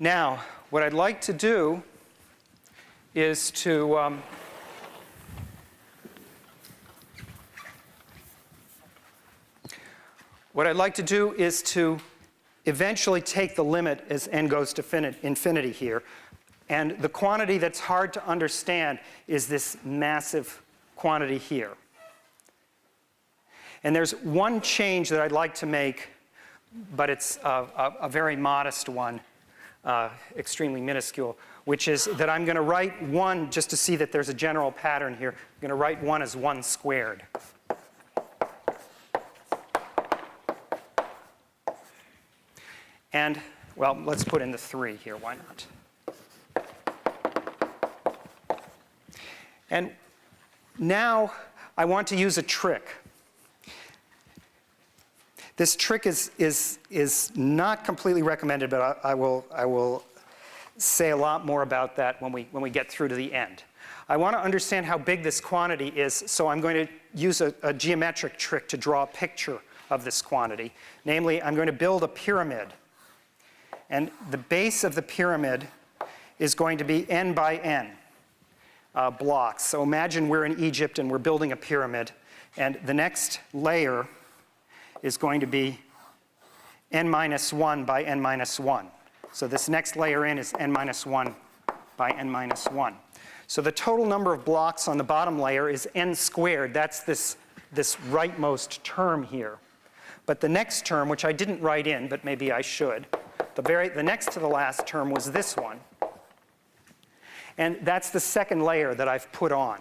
Now, what I'd like to do is to eventually take the limit as n goes to infinity here. And the quantity that's hard to understand is this massive quantity here. And there's one change that I'd like to make, but it's a very modest one, extremely minuscule, which is that I'm going to write 1, just to see that there's a general pattern here, I'm going to write 1 as 1 squared. And, well, let's put in the 3 here, why not? And now I want to use a trick. This trick is not completely recommended, but I will say a lot more about that when we get through to the end. I want to understand how big this quantity is, so I'm going to use a geometric trick to draw a picture of this quantity. Namely, I'm going to build a pyramid. And the base of the pyramid is going to be n by n blocks. So imagine we're in Egypt and we're building a pyramid, and the next layer is going to be n minus 1 by n minus 1. So this next layer in is n minus 1 by n minus 1. So the total number of blocks on the bottom layer is n squared. That's this rightmost term here. But the next term, which I didn't write in, but maybe I should, the next to the last term was this one. And that's the second layer that I've put on.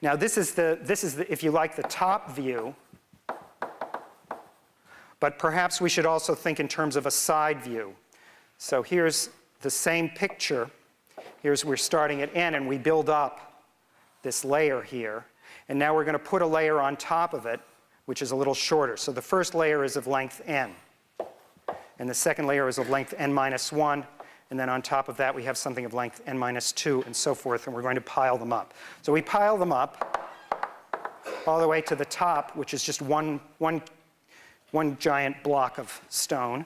Now this is if you like, the top view. But perhaps we should also think in terms of a side view. So here's the same picture. We're starting at n, and we build up this layer here. And now we're going to put a layer on top of it, which is a little shorter. So the first layer is of length n. And the second layer is of length n minus 1. And then on top of that, we have something of length n minus 2, and so forth. And we're going to pile them up. So we pile them up all the way to the top, which is just one giant block of stone.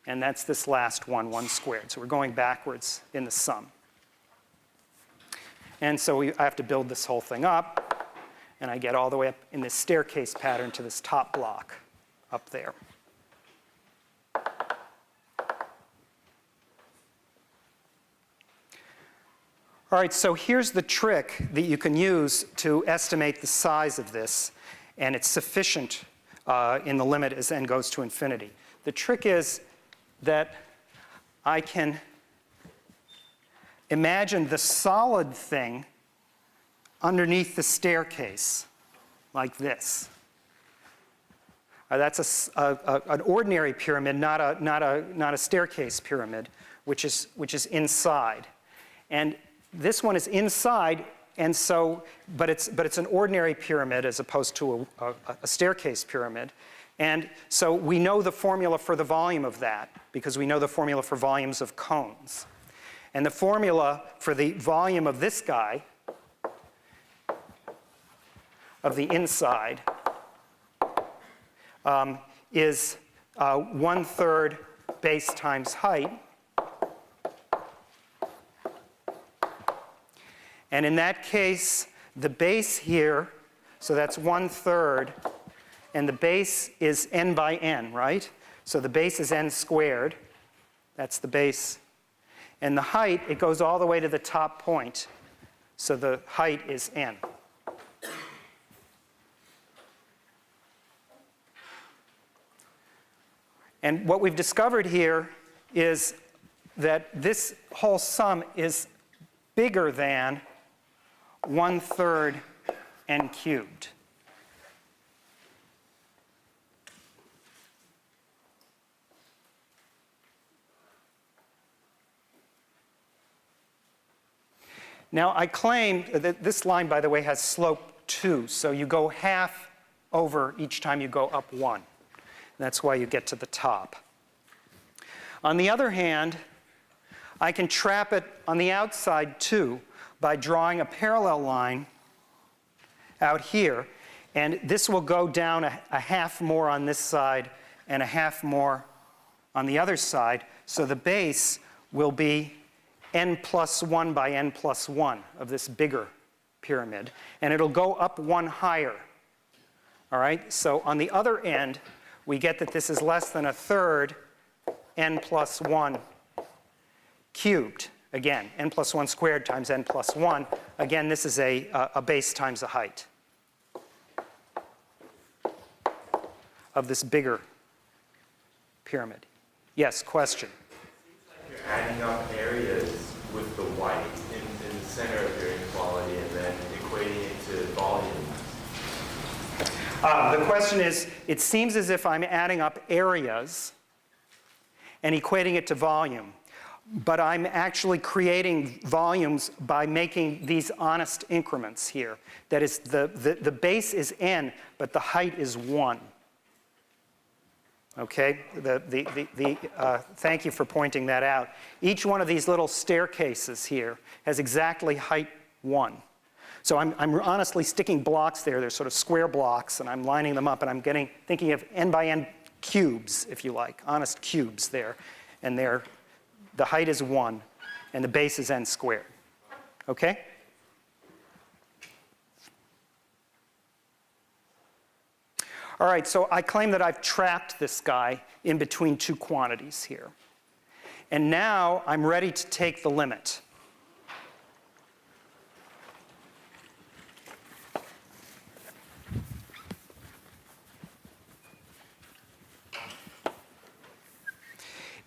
And that's this last one, 1 squared. So we're going backwards in the sum. And so I have to build this whole thing up. And I get all the way up in this staircase pattern to this top block up there. All right, so here's the trick that you can use to estimate the size of this. And it's sufficient in the limit as n goes to infinity. The trick is that I can imagine the solid thing underneath the staircase, like this. That's an ordinary pyramid, not a staircase pyramid, which is inside. And this one is inside, and so, but it's an ordinary pyramid as opposed to a staircase pyramid. And so we know the formula for the volume of that, because we know the formula for volumes of cones. And the formula for the volume of this guy, of the inside, is 1/3 base times height. And in that case, the base here, so that's 1/3, and the base is n by n, right? So the base is n squared. That's the base. And the height, it goes all the way to the top point. So the height is n. And what we've discovered here is that this whole sum is bigger than 1/3 n cubed. Now I claim that this line, by the way, has slope 2. So you go half over each time you go up 1. That's why you get to the top. On the other hand, I can trap it on the outside too by drawing a parallel line out here. And this will go down a half more on this side and a half more on the other side. So the base will be n plus 1 by n plus 1 of this bigger pyramid, and it'll go up one higher. All right? So on the other end, we get that this is less than a third n plus 1 cubed. Again, n plus 1 squared times n plus 1. Again, this is a base times a height of this bigger pyramid. Yes, question? You're adding up areas with the white in the center of your inequality and then equating it to volume. The question is, it seems as if I'm adding up areas and equating it to volume, but I'm actually creating volumes by making these honest increments here. That is, the base is n, but the height is 1. Okay? Thank you for pointing that out. Each one of these little staircases here has exactly height 1. So I'm honestly sticking blocks there. They're sort of square blocks, and I'm lining them up, and I'm thinking of n by n cubes, if you like, honest cubes there. And the height is 1, and the base is n squared. Okay? All right, so I claim that I've trapped this guy in between two quantities here. And now I'm ready to take the limit.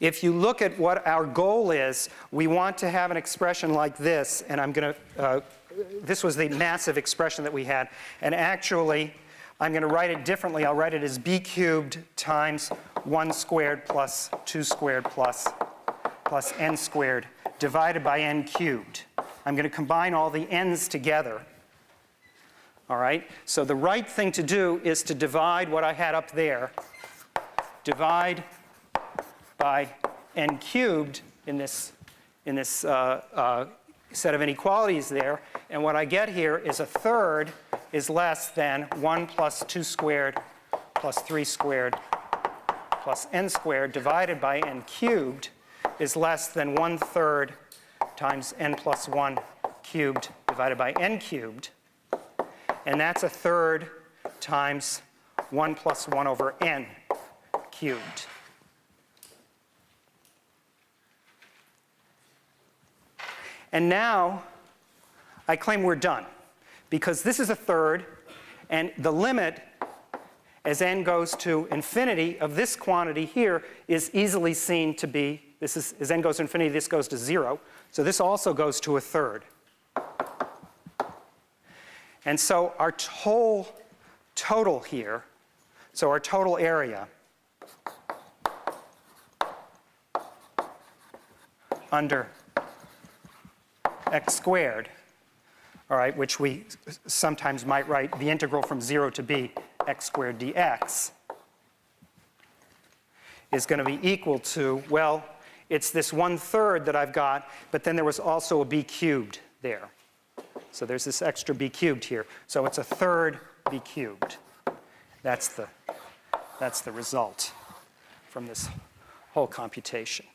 If you look at what our goal is, we want to have an expression like this, and I'm going to, this was the massive expression that we had, and actually, I'm going to write it differently. I'll write it as b cubed times 1 squared plus 2 squared plus n squared divided by n cubed. I'm going to combine all the n's together. All right? So the right thing to do is to divide what I had up there, divide by n cubed in this set of inequalities there. And what I get here is a third is less than 1 plus 2 squared plus 3 squared plus n squared divided by n cubed is less than 1/3 times n plus 1 cubed divided by n cubed. And that's a third times 1 plus 1 over n cubed. And now I claim we're done, because this is a third, and the limit as n goes to infinity of this quantity here is easily seen to be, this is, as n goes to infinity, this goes to 0. So this also goes to a third. And so our whole total here, so our total area under x squared, all right, which we sometimes might write the integral from 0 to b x squared dx, is going to be equal to, well, it's this 1/3 that I've got, but then there was also a b cubed there. So there's this extra b cubed here. So it's a third b cubed. That's the result from this whole computation.